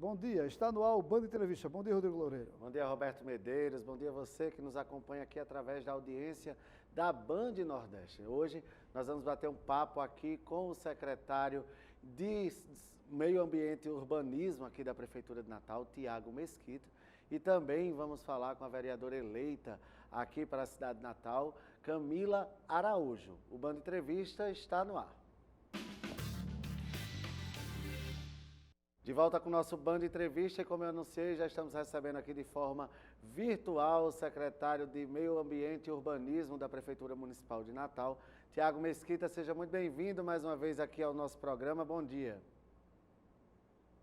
Bom dia, está no ar o Band Entrevista. Bom dia, Rodrigo Loureiro. Bom dia, Roberto Medeiros. Bom dia a você que nos acompanha aqui através da audiência da Band Nordeste. Hoje nós vamos bater um papo aqui com o secretário de Meio Ambiente e Urbanismo aqui da Prefeitura de Natal, Tiago Mesquita. E também vamos falar com a vereadora eleita aqui para a cidade de Natal, Camila Araújo. O Band Entrevista está no ar. De volta com o nosso Band Entrevista e como eu anunciei, já estamos recebendo aqui de forma virtual o secretário de Meio Ambiente e Urbanismo da Prefeitura Municipal de Natal, Tiago Mesquita. Seja muito bem-vindo mais uma vez aqui ao nosso programa. Bom dia.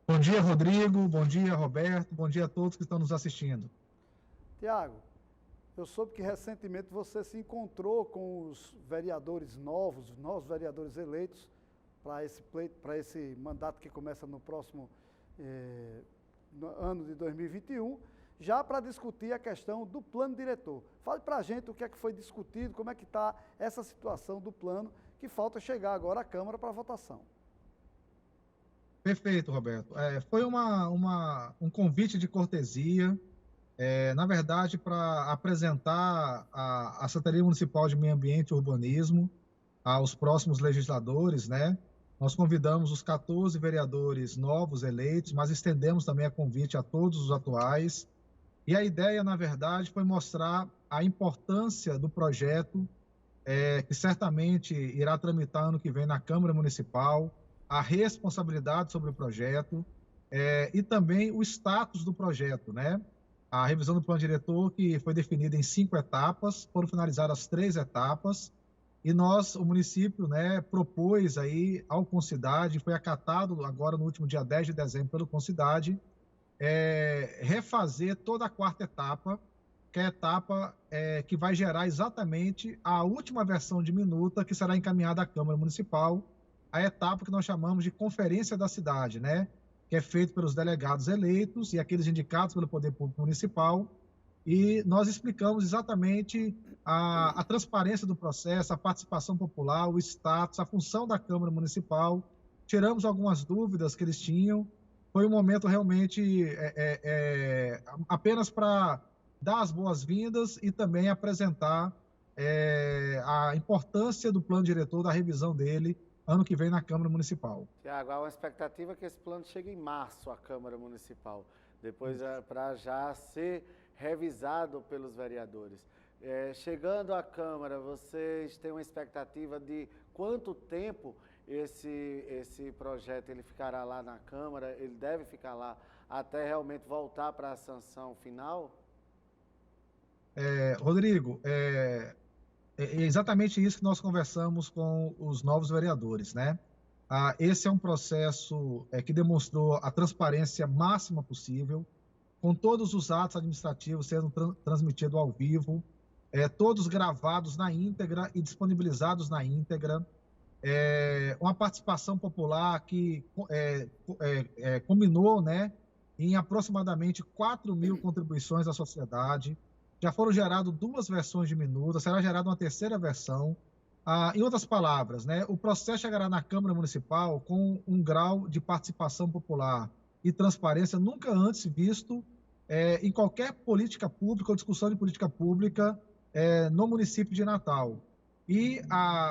Bom dia, Rodrigo. Bom dia, Roberto. Bom dia a todos que estão nos assistindo. Tiago, eu soube que recentemente você se encontrou com os vereadores novos vereadores eleitos, para esse mandato que começa no próximo no ano de 2021, já para discutir a questão do plano diretor. Fale para a gente o que é que foi discutido, como é que está essa situação do plano, que falta chegar agora à Câmara para votação. Perfeito, Roberto. Foi um convite de cortesia, na verdade, para apresentar a Secretaria Municipal de Meio Ambiente e Urbanismo aos próximos legisladores, né? Nós convidamos os 14 vereadores novos eleitos, mas estendemos também a convite a todos os atuais. E a ideia, na verdade, foi mostrar a importância do projeto, que certamente irá tramitar ano que vem na Câmara Municipal, a responsabilidade sobre o projeto e também o status do projeto, né? A revisão do plano diretor, que foi definida em 5 etapas, foram finalizadas as 3 etapas. E o município, né, propôs aí ao Concidade, foi acatado agora no último dia 10 de dezembro pelo Concidade, refazer toda a 4ª etapa, que é a etapa que vai gerar exatamente a última versão de minuta que será encaminhada à Câmara Municipal, a etapa que nós chamamos de Conferência da Cidade, né, que é feito pelos delegados eleitos e aqueles indicados pelo Poder Público Municipal. E nós explicamos exatamente a transparência do processo, a participação popular, o status, a função da Câmara Municipal. Tiramos algumas dúvidas que eles tinham. Foi um momento realmente apenas para dar as boas-vindas e também apresentar a importância do plano diretor, da revisão dele, ano que vem na Câmara Municipal. Tiago, há uma expectativa que esse plano chegue em março à Câmara Municipal, depois para já ser revisado pelos vereadores. Chegando à Câmara, vocês têm uma expectativa de quanto tempo esse projeto ele ficará lá na Câmara? Ele deve ficar lá até realmente voltar para a sanção final? Rodrigo, é exatamente isso que nós conversamos com os novos vereadores, né? Esse é um processo que demonstrou a transparência máxima possível, com todos os atos administrativos sendo transmitidos ao vivo, todos gravados na íntegra e disponibilizados na íntegra, uma participação popular que culminou, né, em aproximadamente 4.000 contribuições da sociedade. Já foram geradas 2 versões de minuta, será gerada uma 3ª versão. Em outras palavras, né, o processo chegará na Câmara Municipal com um grau de participação popular e transparência nunca antes visto em qualquer política pública ou discussão de política pública no município de Natal. E,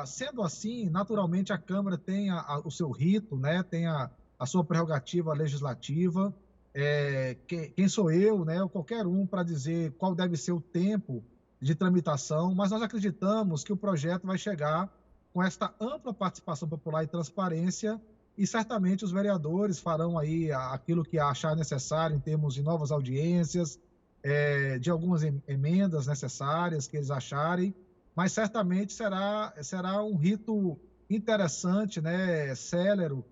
sendo assim, naturalmente a Câmara tem o seu rito, né, tem a sua prerrogativa legislativa. Quem sou eu, né, ou qualquer um, para dizer qual deve ser o tempo de tramitação, mas nós acreditamos que o projeto vai chegar com esta ampla participação popular e transparência, e certamente os vereadores farão aí aquilo que achar necessário em termos de novas audiências, de algumas emendas necessárias que eles acharem, mas certamente será um rito interessante, né, célere,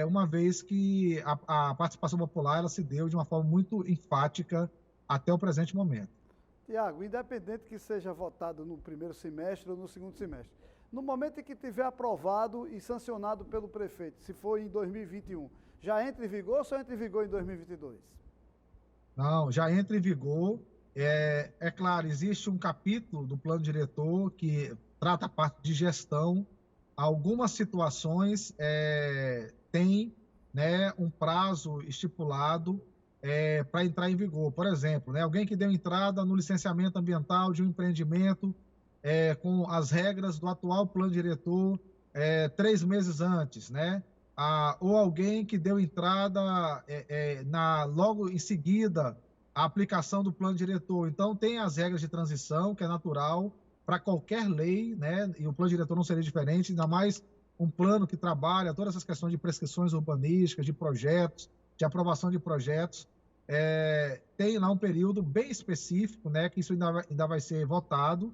uma vez que a participação popular ela se deu de uma forma muito enfática até o presente momento. Tiago, independente que seja votado no primeiro semestre ou no segundo semestre, no momento em que tiver aprovado e sancionado pelo prefeito, se for em 2021, já entra em vigor ou só entra em vigor em 2022? Não, já entra em vigor. Claro, existe um capítulo do plano diretor que trata a parte de gestão. Algumas situações têm né, um prazo estipulado para entrar em vigor. Por exemplo, né, alguém que deu entrada no licenciamento ambiental de um empreendimento com as regras do atual plano diretor 3 meses antes, né? Ou alguém que deu entrada logo em seguida à aplicação do plano diretor. Então, tem as regras de transição, que é natural para qualquer lei, né? E o plano diretor não seria diferente, ainda mais um plano que trabalha todas essas questões de prescrições urbanísticas, de projetos, de aprovação de projetos. Tem lá um período bem específico, né? Que isso ainda vai ser votado,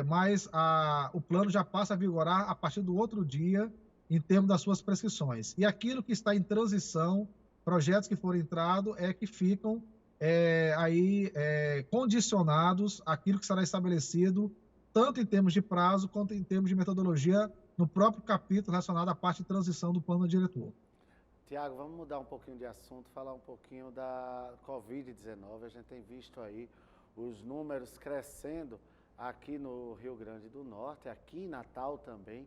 mas o plano já passa a vigorar a partir do outro dia, em termos das suas prescrições. E aquilo que está em transição, projetos que forem entrados, que ficam condicionados àquilo que será estabelecido, tanto em termos de prazo, quanto em termos de metodologia, no próprio capítulo relacionado à parte de transição do plano diretor. Tiago, vamos mudar um pouquinho de assunto, falar um pouquinho da Covid-19. A gente tem visto aí os números crescendo aqui no Rio Grande do Norte, aqui em Natal também,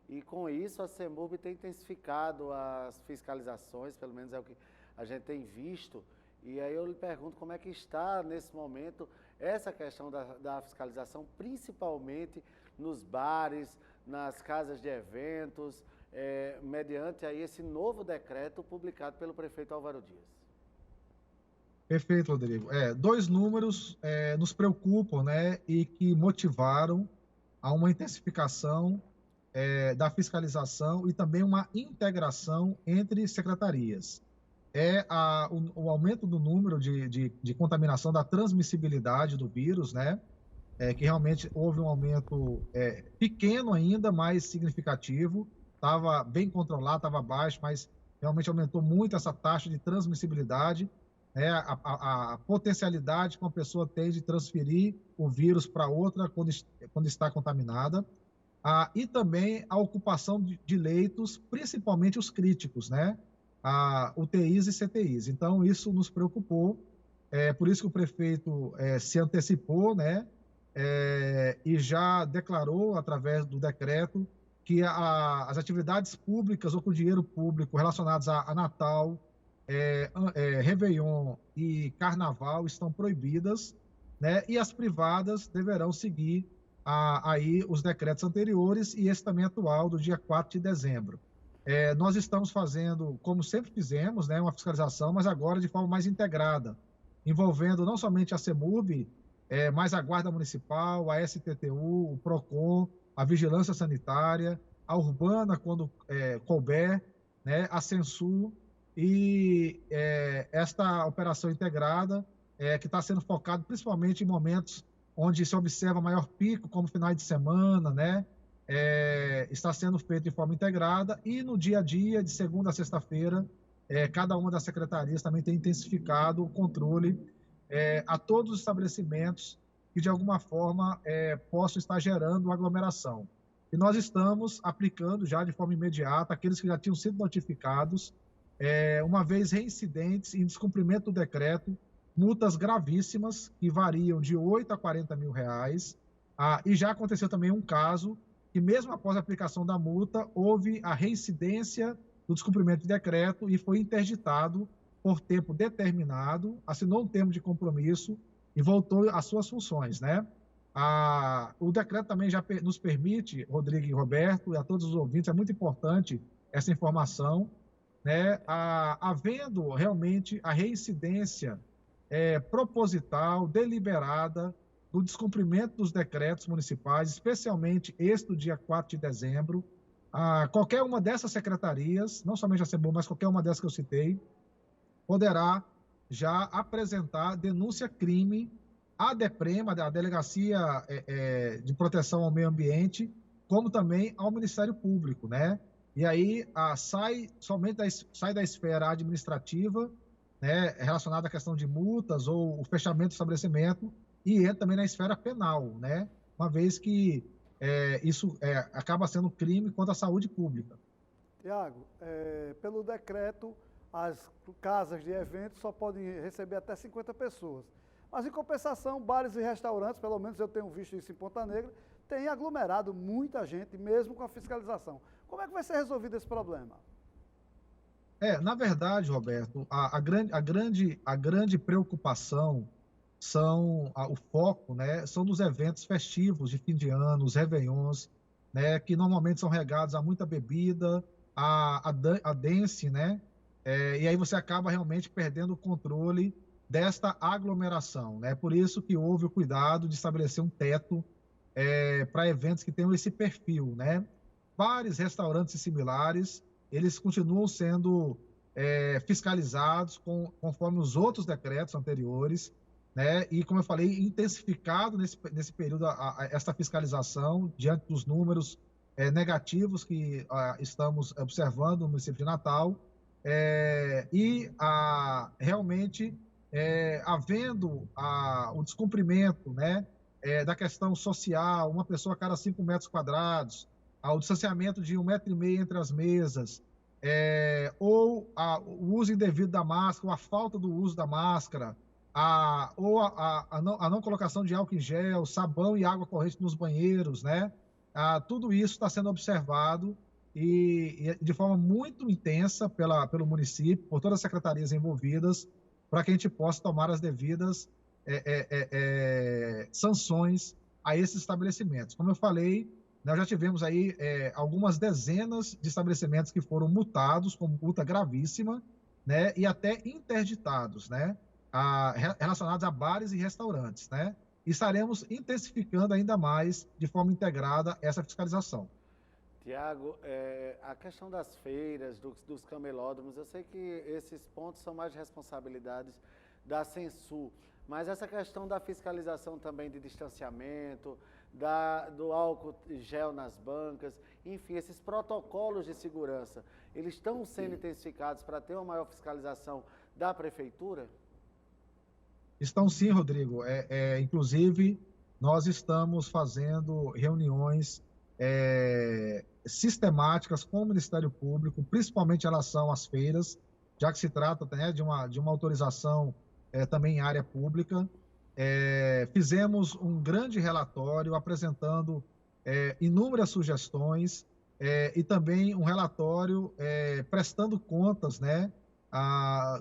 e com isso a CEMURB tem intensificado as fiscalizações, pelo menos é o que a gente tem visto, e aí eu lhe pergunto como é que está nesse momento essa questão da fiscalização, principalmente nos bares, nas casas de eventos, mediante aí esse novo decreto publicado pelo prefeito Álvaro Dias. Perfeito, Rodrigo. 2 números nos preocupam, né, e que motivaram a uma intensificação da fiscalização e também uma integração entre secretarias. O aumento do número de contaminação, da transmissibilidade do vírus, né, que realmente houve um aumento pequeno ainda, mas significativo, estava bem controlado, estava baixo, mas realmente aumentou muito essa taxa de transmissibilidade, a potencialidade que uma pessoa tem de transferir o vírus para outra quando está contaminada, e também a ocupação de leitos, principalmente os críticos, né? UTIs e CTIs. Então, isso nos preocupou, por isso que o prefeito se antecipou, né? E já declarou, através do decreto, que as atividades públicas ou com dinheiro público relacionadas a Natal, Réveillon e Carnaval estão proibidas, né? E as privadas deverão seguir aí os decretos anteriores e esse também atual, do dia 4 de dezembro. Nós estamos fazendo, como sempre fizemos, né, uma fiscalização, mas agora de forma mais integrada, envolvendo não somente a CEMURB, mas a Guarda Municipal, a STTU, o PROCON, a Vigilância Sanitária, a Urbana, quando couber, né, a Censu, e esta operação integrada, que está sendo focada principalmente em momentos onde se observa maior pico, como finais de semana, né? Está sendo feito de forma integrada, e no dia a dia, de segunda a sexta-feira, cada uma das secretarias também tem intensificado o controle a todos os estabelecimentos que, de alguma forma, possam estar gerando aglomeração. E nós estamos aplicando já de forma imediata aqueles que já tinham sido notificados, uma vez reincidentes em descumprimento do decreto, multas gravíssimas, que variam de 8 a 40 mil reais. E já aconteceu também um caso que, mesmo após a aplicação da multa, houve a reincidência do descumprimento de decreto e foi interditado por tempo determinado, assinou um termo de compromisso e voltou às suas funções, né? O decreto também já nos permite, Rodrigo e Roberto, e a todos os ouvintes, é muito importante essa informação, né? Havendo realmente a reincidência proposital, deliberada, do descumprimento dos decretos municipais, especialmente este do dia 4 de dezembro, qualquer uma dessas secretarias, não somente a CEMURB, mas qualquer uma dessas que eu citei, poderá já apresentar denúncia-crime à DEPREMA, a Delegacia de Proteção ao Meio Ambiente, como também ao Ministério Público, né? E aí sai da esfera administrativa, né, relacionada à questão de multas ou o fechamento do estabelecimento, e entra também na esfera penal, né? Uma vez que isso acaba sendo crime contra a saúde pública. Tiago, pelo decreto, as casas de eventos só podem receber até 50 pessoas. Mas, em compensação, bares e restaurantes, pelo menos eu tenho visto isso em Ponta Negra, têm aglomerado muita gente, mesmo com a fiscalização. Como é que vai ser resolvido esse problema? Na verdade, Roberto, a grande preocupação o foco, né, são dos eventos festivos de fim de ano, os réveillons, né, que normalmente são regados a muita bebida, a dance, né, e aí você acaba realmente perdendo o controle desta aglomeração, né, por isso que houve o cuidado de estabelecer um teto para eventos que tenham esse perfil, né. Bares, restaurantes e similares, eles continuam sendo fiscalizados conforme os outros decretos anteriores, né? E, como eu falei, intensificado nesse período essa fiscalização diante dos números negativos que estamos observando no município de Natal, realmente havendo o descumprimento, né, da questão social, uma pessoa a cada 5 metros quadrados, o distanciamento de 1,5 metro entre as mesas, o uso indevido da máscara, ou a falta do uso da máscara, a não colocação de álcool em gel, sabão e água corrente nos banheiros, né? Tudo isso está sendo observado e de forma muito intensa pelo município, por todas as secretarias envolvidas, para que a gente possa tomar as devidas sanções a esses estabelecimentos. Como eu falei, nós já tivemos aí algumas dezenas de estabelecimentos que foram multados com multa gravíssima, né? E até interditados, né? Relacionados a bares e restaurantes, né? E estaremos intensificando ainda mais, de forma integrada, essa fiscalização. Tiago, a questão das feiras, dos camelódromos, eu sei que esses pontos são mais de responsabilidades da Censu, mas essa questão da fiscalização também de distanciamento, do álcool gel nas bancas, enfim, esses protocolos de segurança, eles estão sendo intensificados para ter uma maior fiscalização da prefeitura? Estão sim, Rodrigo. Inclusive, nós estamos fazendo reuniões sistemáticas com o Ministério Público, principalmente em relação às feiras, já que se trata, né, de uma autorização também em área pública. Fizemos um grande relatório apresentando inúmeras sugestões e também um relatório prestando contas, né,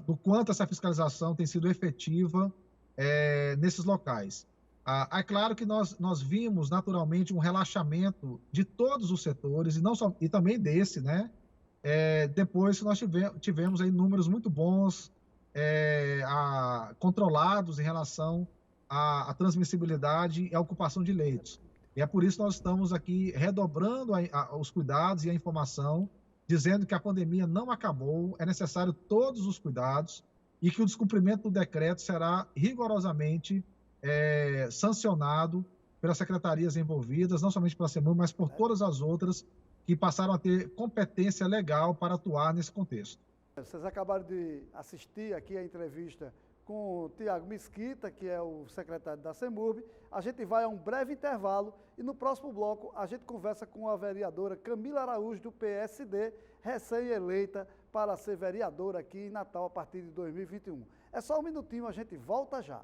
do quanto essa fiscalização tem sido efetiva nesses locais. É claro que nós vimos naturalmente um relaxamento de todos os setores e também desse, né? Depois que nós tivemos aí números muito bons, controlados em relação à transmissibilidade e à ocupação de leitos. E é por isso que nós estamos aqui redobrando os cuidados e a informação, dizendo que a pandemia não acabou, é necessário todos os cuidados e que o descumprimento do decreto será rigorosamente sancionado pelas secretarias envolvidas, não somente pela SEMUR, mas por todas as outras que passaram a ter competência legal para atuar nesse contexto. Vocês acabaram de assistir aqui a entrevista com o Tiago Mesquita, que é o secretário da SEMURB. A gente vai a um breve intervalo e no próximo bloco a gente conversa com a vereadora Camila Araújo, do PSD, recém-eleita para ser vereadora aqui em Natal a partir de 2021. É só um minutinho, a gente volta já.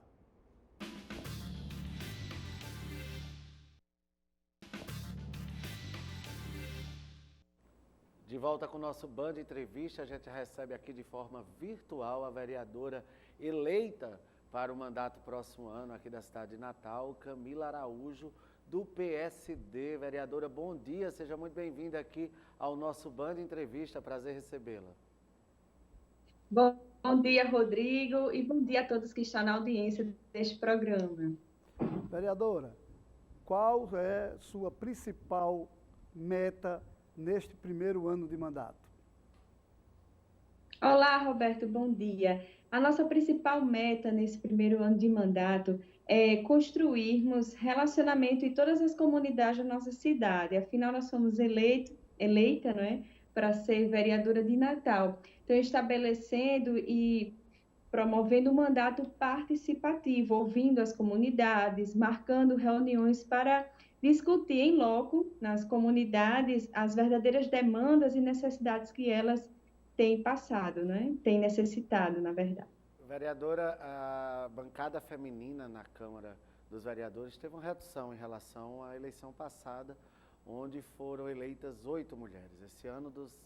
De volta com o nosso Band Entrevista, a gente recebe aqui de forma virtual a vereadora eleita para o mandato próximo ano aqui da cidade de Natal, Camila Araújo, do PSD. Vereadora, bom dia, seja muito bem-vinda aqui ao nosso Band Entrevista, prazer recebê-la. Bom dia, Rodrigo, e bom dia a todos que estão na audiência deste programa. Vereadora, qual é sua principal meta neste primeiro ano de mandato? Olá, Roberto, bom dia. A nossa principal meta nesse primeiro ano de mandato é construirmos relacionamento em todas as comunidades da nossa cidade. Afinal, nós somos eleita, não é, para ser vereadora de Natal. Então, estabelecendo e promovendo um mandato participativo, ouvindo as comunidades, marcando reuniões para discutir em loco, nas comunidades, as verdadeiras demandas e necessidades que elas têm passado, né? Têm necessitado, na verdade. Vereadora, a bancada feminina na Câmara dos Vereadores teve uma redução em relação à eleição passada, onde foram eleitas 8 mulheres. Esse ano, dos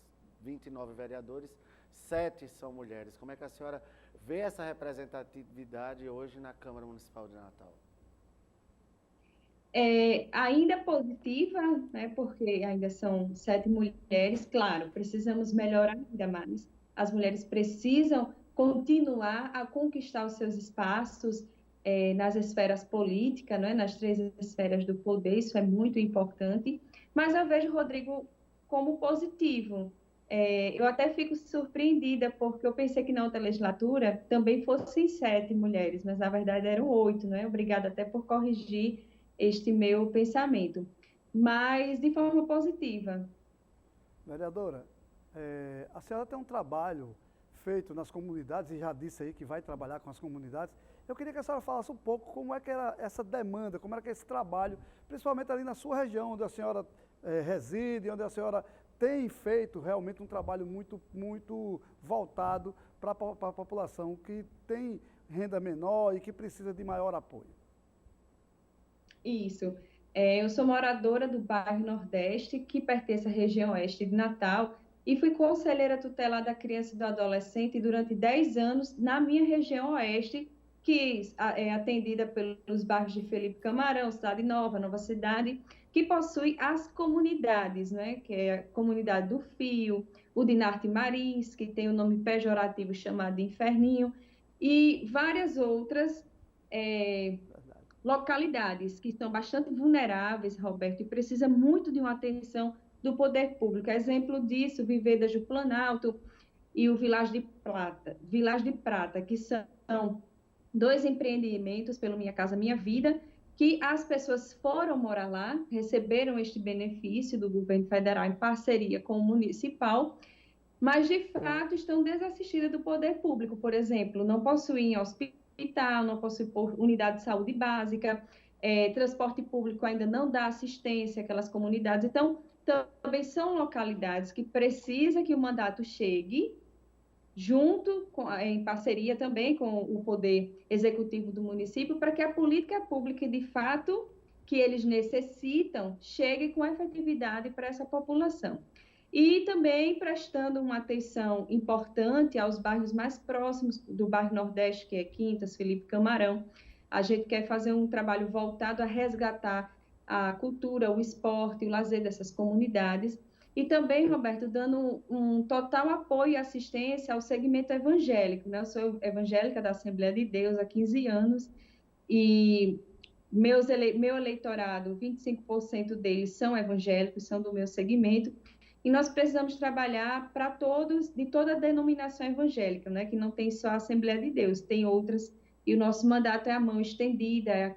29 vereadores, 7 são mulheres. Como é que a senhora vê essa representatividade hoje na Câmara Municipal de Natal? Ainda positiva, né, porque ainda são 7 mulheres, claro, precisamos melhorar ainda mais. As mulheres precisam continuar a conquistar os seus espaços nas esferas políticas, né, nas 3 esferas do poder, isso é muito importante, mas eu vejo, Rodrigo, como positivo. Eu até fico surpreendida, porque eu pensei que na outra legislatura também fossem 7 mulheres, mas na verdade eram 8, né? Obrigada até por corrigir este meu pensamento, mas de forma positiva. Vereadora, a senhora tem um trabalho feito nas comunidades, e já disse aí que vai trabalhar com as comunidades. Eu queria que a senhora falasse um pouco como é que era essa demanda, como era que esse trabalho, principalmente ali na sua região, onde a senhora reside, onde a senhora tem feito realmente um trabalho muito voltado para a população que tem renda menor e que precisa de maior apoio. Isso. Eu sou moradora do bairro Nordeste, que pertence à região oeste de Natal, e fui conselheira tutelar da criança e do adolescente durante 10 anos na minha região oeste, que é atendida pelos bairros de Felipe Camarão, Cidade Nova, Nova Cidade, que possui as comunidades, né? Que é a comunidade do Fio, o Dinarte Marins, que tem o nome pejorativo chamado de Inferninho, e várias outras localidades que estão bastante vulneráveis, Roberto, e precisa muito de uma atenção do poder público. Exemplo disso, Vivedas do Planalto e o Village de Prata, que são 2 empreendimentos pelo Minha Casa Minha Vida, que as pessoas foram morar lá, receberam este benefício do governo federal em parceria com o municipal, mas de fato estão desassistidas do poder público. Por exemplo, não possuem hospital, não possui unidade de saúde básica, transporte público ainda não dá assistência àquelas comunidades. Então, também são localidades que precisam que o mandato chegue junto, em parceria também com o poder executivo do município, para que a política pública, de fato, que eles necessitam, chegue com efetividade para essa população. E também prestando uma atenção importante aos bairros mais próximos do bairro Nordeste, que é Quintas, Felipe Camarão. A gente quer fazer um trabalho voltado a resgatar a cultura, o esporte, o lazer dessas comunidades. E também, Roberto, dando um total apoio e assistência ao segmento evangélico, né? Eu sou evangélica da Assembleia de Deus há 15 anos e meu eleitorado, 25% deles são evangélicos, são do meu segmento. E nós precisamos trabalhar para todos, de toda a denominação evangélica, né? Que não tem só a Assembleia de Deus, tem outras, e o nosso mandato é a mão estendida, é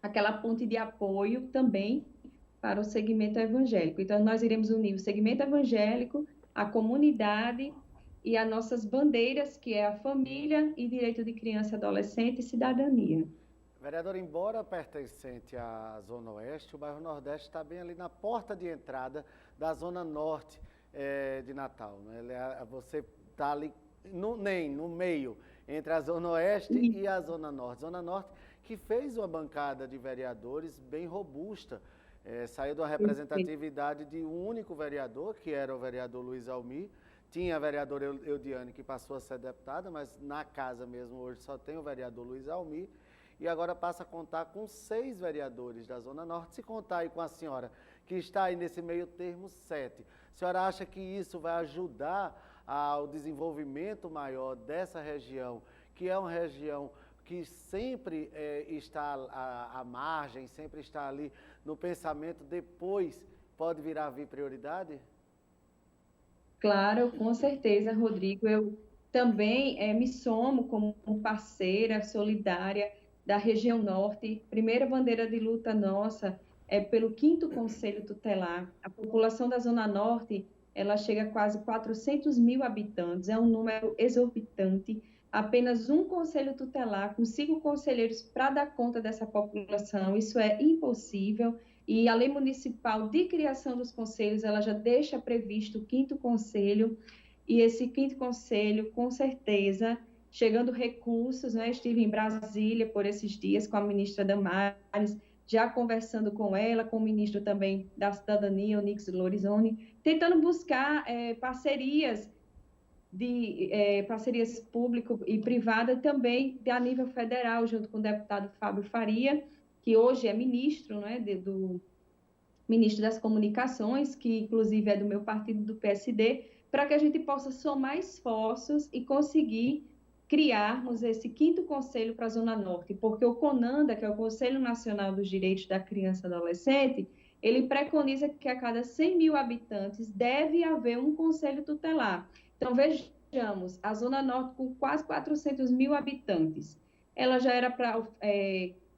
aquela ponte de apoio também para o segmento evangélico. Então, nós iremos unir o segmento evangélico, a comunidade e as nossas bandeiras, que é a família e direito de criança, adolescente e cidadania. Vereador, embora pertencente à Zona Oeste, o bairro Nordeste está bem ali na porta de entrada da Zona Norte de Natal, né? Você está ali no meio, entre a Zona Oeste e a Zona Norte. Zona Norte que fez uma bancada de vereadores bem robusta, saiu de uma representatividade de um único vereador, que era o vereador Luiz Almir, tinha a vereadora Eudiane, que passou a ser deputada, mas na casa mesmo hoje só tem o vereador Luiz Almir, e agora passa a contar com 6 vereadores da Zona Norte, se contar aí com a senhora, que está aí nesse meio termo 7. A senhora acha que isso vai ajudar ao desenvolvimento maior dessa região, que é uma região que sempre está à margem, sempre está ali no pensamento, depois pode vir prioridade? Claro, com certeza, Rodrigo. Eu também me somo como parceira solidária da região Norte. Primeira bandeira de luta nossa é pelo 5º Conselho Tutelar. A população da Zona Norte, ela chega a quase 400 mil habitantes, é um número exorbitante. Apenas um conselho tutelar, com 5 conselheiros para dar conta dessa população, isso é impossível. E a lei municipal de criação dos conselhos, ela já deixa previsto o 5º conselho, e esse 5º conselho, com certeza, chegando recursos, né? Estive em Brasília por esses dias com a ministra Damares, já conversando com ela, com o ministro também da Cidadania, Onyx Lorenzoni, tentando buscar parcerias parcerias público e privada também a nível federal, junto com o deputado Fábio Faria, que hoje é ministro, né, do ministro das Comunicações, que inclusive é do meu partido, do PSD, para que a gente possa somar esforços e conseguir criarmos esse 5º Conselho para a Zona Norte, porque o CONANDA, que é o Conselho Nacional dos Direitos da Criança e Adolescente, ele preconiza que a cada 100 mil habitantes deve haver um conselho tutelar. Então, vejamos, a Zona Norte, com quase 400 mil habitantes, ela já era para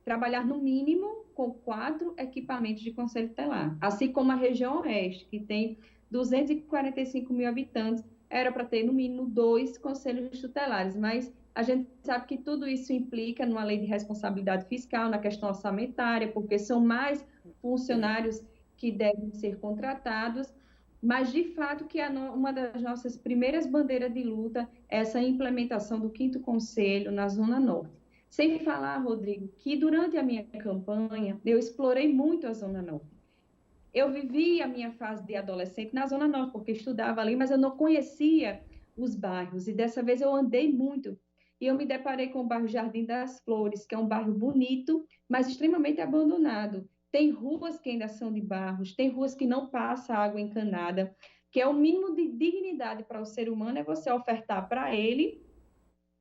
trabalhar no mínimo com 4 equipamentos de conselho tutelar, assim como a região oeste, que tem 245 mil habitantes, era para ter no mínimo 2 conselhos tutelares, mas a gente sabe que tudo isso implica numa lei de responsabilidade fiscal, na questão orçamentária, porque são mais funcionários que devem ser contratados, mas de fato que uma das nossas primeiras bandeiras de luta é essa implementação do 5º Conselho na Zona Norte. Sem falar, Rodrigo, que durante a minha campanha eu explorei muito a Zona Norte. Eu vivi a minha fase de adolescente na Zona Norte, porque estudava ali, mas eu não conhecia os bairros, e dessa vez eu andei muito, e eu me deparei com o bairro Jardim das Flores, que é um bairro bonito, mas extremamente abandonado. Tem ruas que ainda são de barros, tem ruas que não passa água encanada, que é o mínimo de dignidade para o ser humano, é você ofertar para ele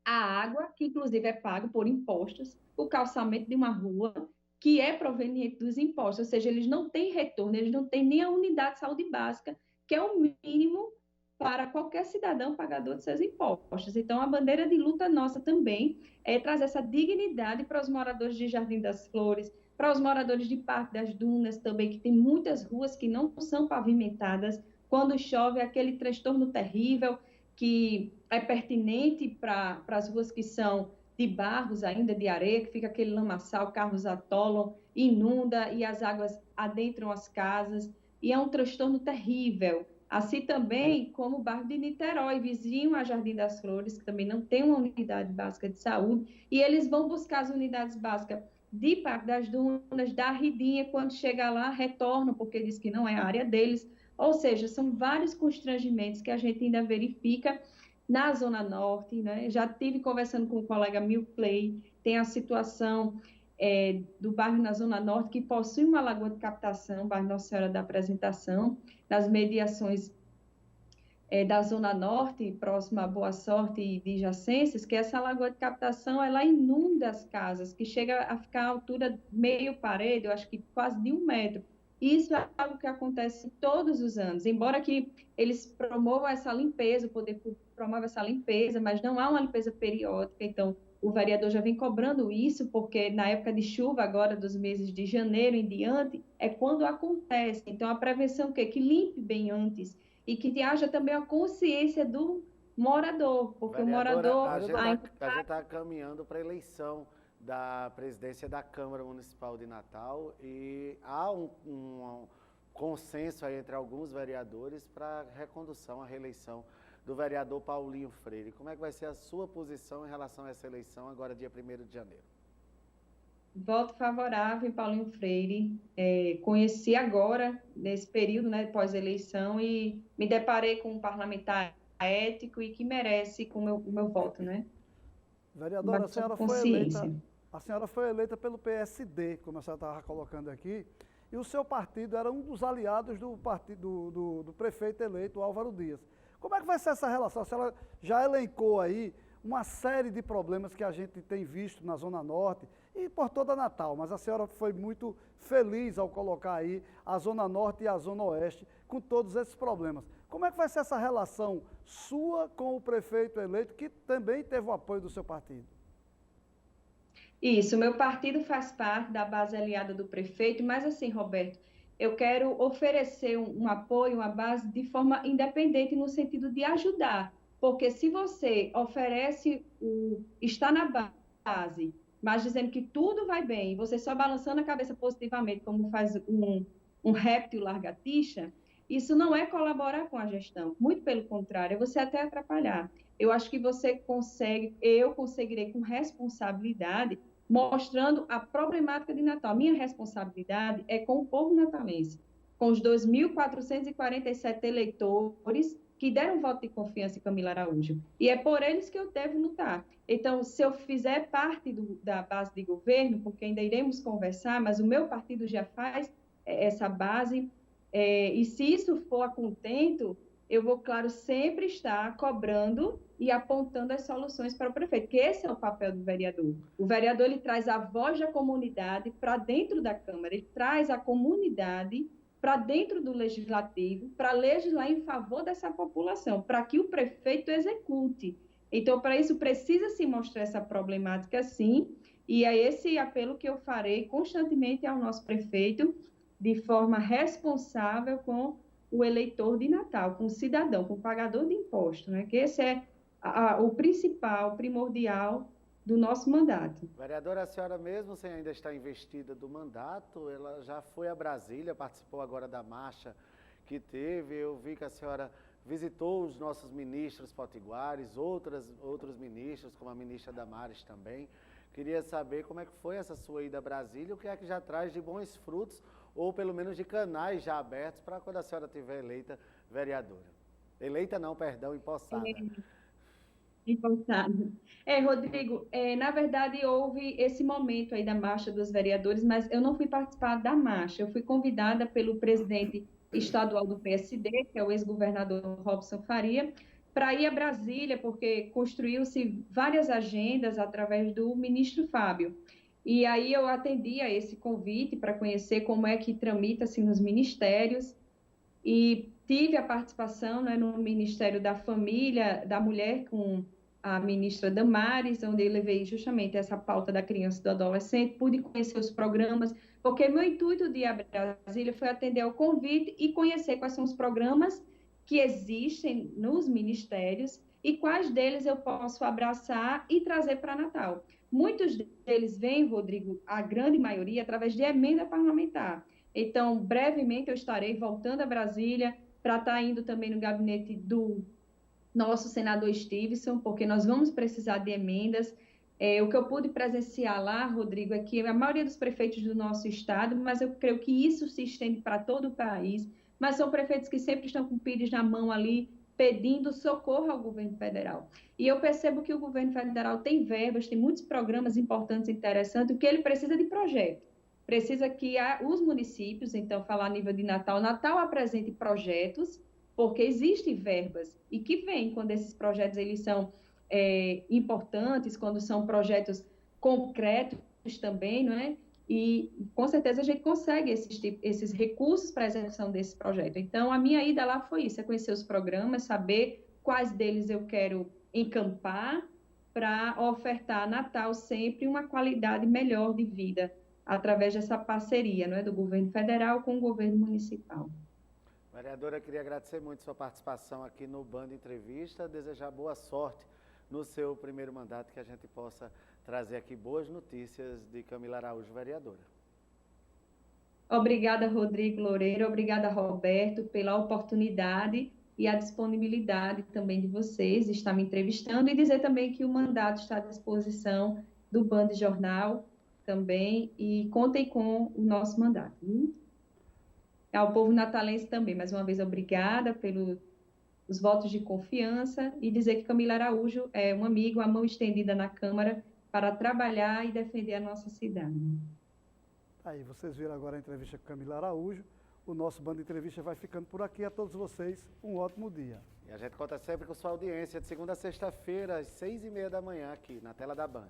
a água, que inclusive é pago por impostos, o calçamento de uma rua, que é proveniente dos impostos, ou seja, eles não têm retorno, eles não têm nem a unidade de saúde básica, que é o mínimo para qualquer cidadão pagador de seus impostos. Então, a bandeira de luta nossa também é trazer essa dignidade para os moradores de Jardim das Flores, para os moradores de Parque das Dunas também, que tem muitas ruas que não são pavimentadas. Quando chove, é aquele transtorno terrível que é pertinente para as ruas que são de barros ainda, de areia, que fica aquele lamaçal, carros atolam, inunda e as águas adentram as casas, e é um transtorno terrível. Assim também como o bairro de Niterói, vizinho a Jardim das Flores, que também não tem uma unidade básica de saúde, e eles vão buscar as unidades básicas de Parque das Dunas, da Ridinha, quando chega lá, retornam, porque diz que não é a área deles. Ou seja, são vários constrangimentos que a gente ainda verifica na Zona Norte, né? Já estive conversando com o colega Milplay, tem a situação do bairro na Zona Norte, que possui uma lagoa de captação, bairro Nossa Senhora da Apresentação, nas mediações da Zona Norte, próxima a Boa Sorte e de Jacências, que essa lagoa de captação, ela inunda as casas, que chega a ficar a altura meio parede, eu acho que quase de 1 metro. Isso é algo que acontece todos os anos, embora que eles promovam essa limpeza, o poder público promove essa limpeza, mas não há uma limpeza periódica. Então, o vereador já vem cobrando isso, porque na época de chuva, agora dos meses de janeiro em diante, é quando acontece. Então, a prevenção que limpe bem antes e que haja também a consciência do morador, porque Vereadora, o morador... a gente está caminhando para a eleição da presidência da Câmara Municipal de Natal e há um consenso aí entre alguns vereadores para a recondução, a reeleição do vereador Paulinho Freire. Como é que vai ser a sua posição em relação a essa eleição agora, dia 1º de janeiro? Voto favorável em Paulinho Freire. Conheci agora, nesse período, né, pós-eleição, e me deparei com um parlamentar ético e que merece com o meu voto, né? Vereadora, a senhora foi eleita pelo PSD, como a senhora estava colocando aqui, e o seu partido era um dos aliados do prefeito eleito, Álvaro Dias. Como é que vai ser essa relação? A senhora já elencou aí uma série de problemas que a gente tem visto na Zona Norte e por toda Natal, mas a senhora foi muito feliz ao colocar aí a Zona Norte e a Zona Oeste com todos esses problemas. Como é que vai ser essa relação sua com o prefeito eleito, que também teve o apoio do seu partido? Isso, meu partido faz parte da base aliada do prefeito, mas assim, Roberto, eu quero oferecer um apoio, uma base de forma independente no sentido de ajudar, porque se você oferece está na base, mas dizendo que tudo vai bem, e você só balançando a cabeça positivamente, como faz um réptil largatixa, isso não é colaborar com a gestão, muito pelo contrário, é você até atrapalhar. Eu acho que eu conseguirei com responsabilidade mostrando a problemática de Natal. A minha responsabilidade é com o povo natalense, com os 2.447 eleitores que deram voto de confiança em Camila Araújo. E é por eles que eu devo lutar. Então, se eu fizer parte da base de governo, porque ainda iremos conversar, mas o meu partido já faz essa base, e se isso for a contento, eu vou, claro, sempre estar cobrando e apontando as soluções para o prefeito, que esse é o papel do vereador. O vereador, ele traz a voz da comunidade para dentro da Câmara, ele traz a comunidade para dentro do legislativo, para legislar em favor dessa população, para que o prefeito execute. Então, para isso, precisa se mostrar essa problemática, sim, e é esse apelo que eu farei constantemente ao nosso prefeito, de forma responsável com o eleitor de Natal, com o cidadão, com o pagador de imposto, né? Que esse é o principal, primordial do nosso mandato. Vereadora, a senhora mesmo sem ainda estar investida do mandato, ela já foi a Brasília, participou agora da marcha que teve, eu vi que a senhora visitou os nossos ministros potiguares, outros ministros, como a ministra Damares também. Queria saber como é que foi essa sua ida a Brasília, o que é que já traz de bons frutos, ou pelo menos de canais já abertos para quando a senhora estiver eleita vereadora. Eleita não, perdão, empossada. Importado. Rodrigo, na verdade houve esse momento aí da marcha dos vereadores, mas eu não fui participar da marcha, eu fui convidada pelo presidente estadual do PSD, que é o ex-governador Robson Faria, para ir a Brasília, porque construiu-se várias agendas através do ministro Fábio. E aí eu atendi a esse convite para conhecer como é que tramita-se nos ministérios, e tive a participação, né, no Ministério da Família, da Mulher, com a ministra Damares, onde eu levei justamente essa pauta da criança e do adolescente, pude conhecer os programas, porque meu intuito de ir a Brasília foi atender ao convite e conhecer quais são os programas que existem nos ministérios e quais deles eu posso abraçar e trazer para Natal. Muitos deles vêm, Rodrigo, a grande maioria, através de emenda parlamentar. Então, brevemente eu estarei voltando a Brasília para estar indo também no gabinete do nosso senador Stevenson, porque nós vamos precisar de emendas. O que eu pude presenciar lá, Rodrigo, é que a maioria dos prefeitos do nosso estado, mas eu creio que isso se estende para todo o país, mas são prefeitos que sempre estão com pires na mão ali, pedindo socorro ao governo federal. E eu percebo que o governo federal tem verbas, tem muitos programas importantes e interessantes, o que ele precisa de projeto. Precisa que os municípios, então, falar a nível de Natal, Natal apresente projetos, porque existem verbas, e que vem quando esses projetos eles são importantes, quando são projetos concretos também, não é? E, com certeza, a gente consegue esses recursos para a execução desse projeto. Então, a minha ida lá foi isso, é conhecer os programas, saber quais deles eu quero encampar para ofertar a Natal sempre uma qualidade melhor de vida, através dessa parceria, não é, do governo federal com o governo municipal. Vereadora, queria agradecer muito sua participação aqui no Band Entrevista, desejar boa sorte no seu primeiro mandato, que a gente possa trazer aqui boas notícias de Camila Araújo, vereadora. Obrigada, Rodrigo Loureiro, obrigada, Roberto, pela oportunidade e a disponibilidade também de vocês de estar me entrevistando, e dizer também que o mandato está à disposição do Band Jornal também, e contem com o nosso mandato. Ao povo natalense também, mais uma vez, obrigada pelos votos de confiança, e dizer que Camila Araújo é um amigo, a mão estendida na Câmara para trabalhar e defender a nossa cidade. Aí, vocês viram agora a entrevista com Camila Araújo. O nosso Band Entrevista vai ficando por aqui. A todos vocês, um ótimo dia. E a gente conta sempre com sua audiência de segunda a sexta-feira, às 6h30 da manhã, aqui na tela da Band.